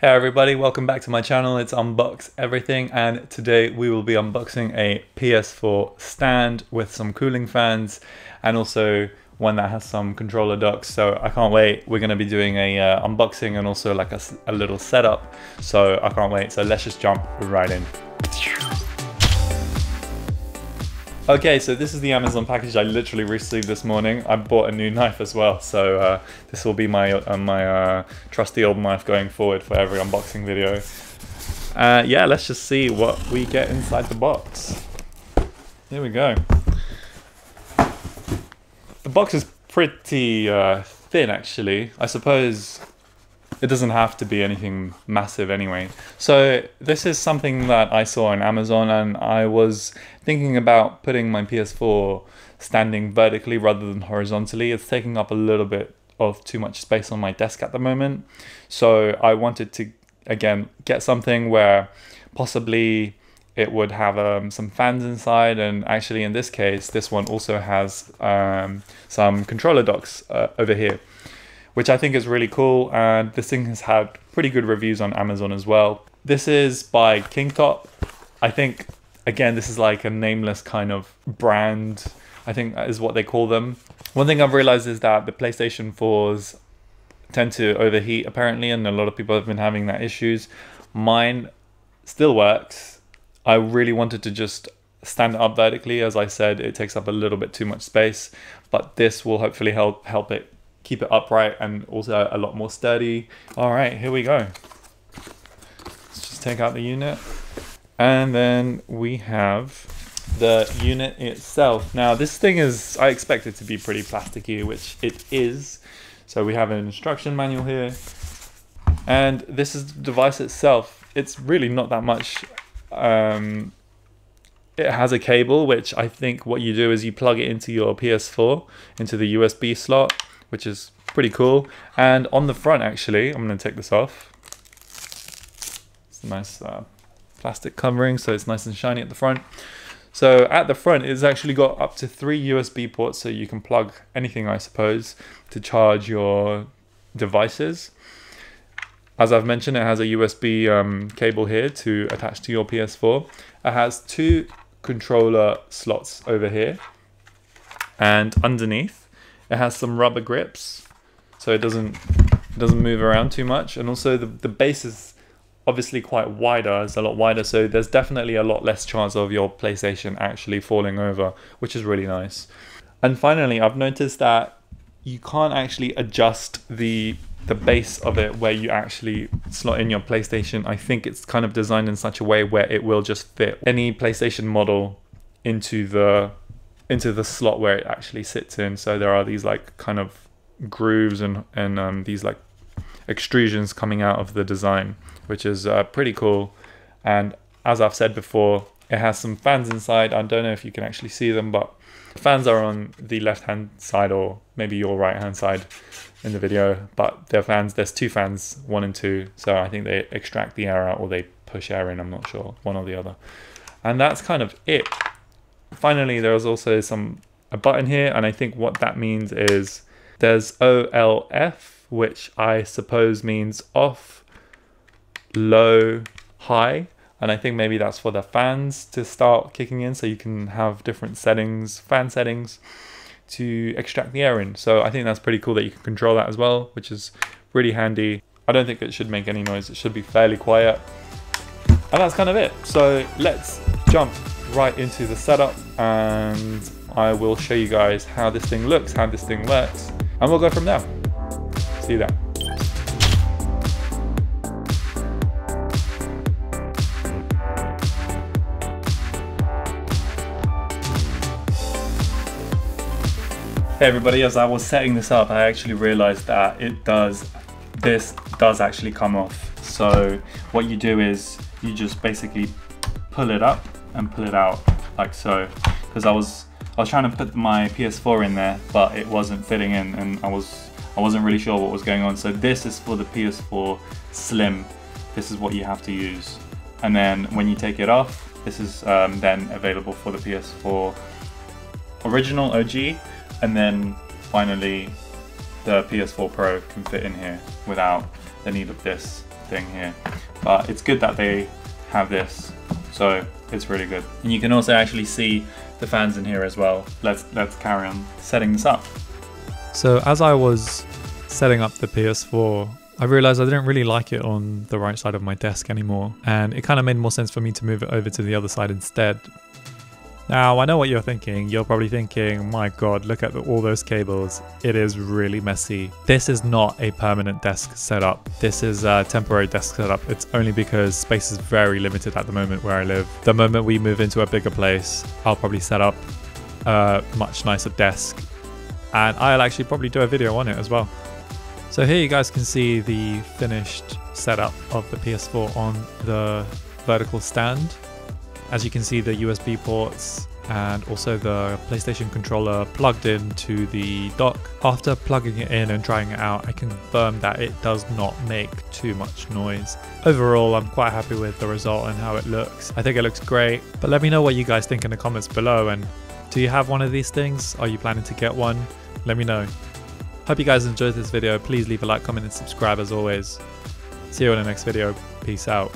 Hey everybody, welcome back to my channel. It's Unbox Everything, and today we will be unboxing a PS4 stand with some cooling fans and also one that has some controller docks. So I can't wait. We're going to be doing a unboxing and also like a little setup. So I can't wait. So let's just jump right in. Okay, so this is the Amazon package I literally received this morning. I bought a new knife as well, so this will be my trusty old knife going forward for every unboxing video. Yeah, let's just see what we get inside the box. Here we go. The box is pretty thin, actually. I suppose it doesn't have to be anything massive anyway. So this is something that I saw on Amazon, and I was thinking about putting my PS4 standing vertically rather than horizontally. It's taking up a little bit of too much space on my desk at the moment. So I wanted to, again, get something where possibly it would have some fans inside, and actually in this case, this one also has some controller docks over here, which I think is really cool, and this thing has had pretty good reviews on Amazon as well. This is by Kingtop. I think, again, this is like a nameless kind of brand, I think is what they call them. One thing I've realized is that the PlayStation 4s tend to overheat apparently, and a lot of people have been having that issues. Mine still works. I really wanted to just stand it up vertically. As I said, it takes up a little bit too much space, but this will hopefully help it keep it upright and also a lot more sturdy. All right, here we go. Let's just take out the unit. And then we have the unit itself. Now this thing is, I expect it to be pretty plasticky, which it is. So we have an instruction manual here. And this is the device itself. It's really not that much. It has a cable, which I think what you do is you plug it into your PS4, into the USB slot, which is pretty cool. And on the front, actually, I'm going to take this off. It's a nice plastic covering, so it's nice and shiny at the front. So at the front, it's actually got up to 3 USB ports, so you can plug anything, I suppose, to charge your devices. As I've mentioned, it has a USB cable here to attach to your PS4. It has 2 controller slots over here, and underneath it has some rubber grips, so it doesn't move around too much. And also the base is obviously quite wider, it's a lot wider, so there's definitely a lot less chance of your PlayStation actually falling over, which is really nice. And finally, I've noticed that you can't actually adjust the base of it where you actually slot in your PlayStation. I think it's kind of designed in such a way where it will just fit any PlayStation model into the slot where it actually sits in. So there are these like kind of grooves and these like extrusions coming out of the design, which is pretty cool. And as I've said before, it has some fans inside. I don't know if you can actually see them, but the fans are on the left hand side or maybe your right hand side in the video, but they're fans. There's 2 fans, 1 and 2, so I think they extract the air out or they push air in, I'm not sure, one or the other. And that's kind of it. Finally, there's also a button here, and I think what that means is there's OLF, which I suppose means off, low, high, and I think maybe that's for the fans to start kicking in, so you can have different settings, fan settings, to extract the air in. So I think that's pretty cool that you can control that as well, which is really handy. I don't think it should make any noise, it should be fairly quiet. And that's kind of it. So let's jump right into the setup, and I will show you guys how this thing looks, how this thing works, and we'll go from there. See you there. Hey everybody, as I was setting this up, I actually realized that this does actually come off. So what you do is you just basically pull it up and pull it out like so, because I was trying to put my PS4 in there, but it wasn't fitting in, and I wasn't really sure what was going on. So this is for the PS4 Slim. This is what you have to use, and then when you take it off, this is then available for the PS4 Original OG, and then finally the PS4 Pro can fit in here without the need of this thing here. But it's good that they have this, so it's really good. And you can also actually see the fans in here as well. Let's carry on setting this up. So as I was setting up the PS4, I realized I didn't really like it on the right side of my desk anymore, and it kind of made more sense for me to move it over to the other side instead. Now, I know what you're thinking. You're probably thinking, my god, look at all those cables. It is really messy. This is not a permanent desk setup. This is a temporary desk setup. It's only because space is very limited at the moment where I live. The moment we move into a bigger place, I'll probably set up a much nicer desk, and I'll actually probably do a video on it as well. So here you guys can see the finished setup of the PS4 on the vertical stand. As you can see, the USB ports and also the PlayStation controller plugged into the dock. After plugging it in and trying it out, I can confirm that it does not make too much noise. Overall, I'm quite happy with the result and how it looks. I think it looks great, but let me know what you guys think in the comments below. And do you have one of these things? Are you planning to get one? Let me know. Hope you guys enjoyed this video. Please leave a like, comment and subscribe as always. See you in the next video. Peace out.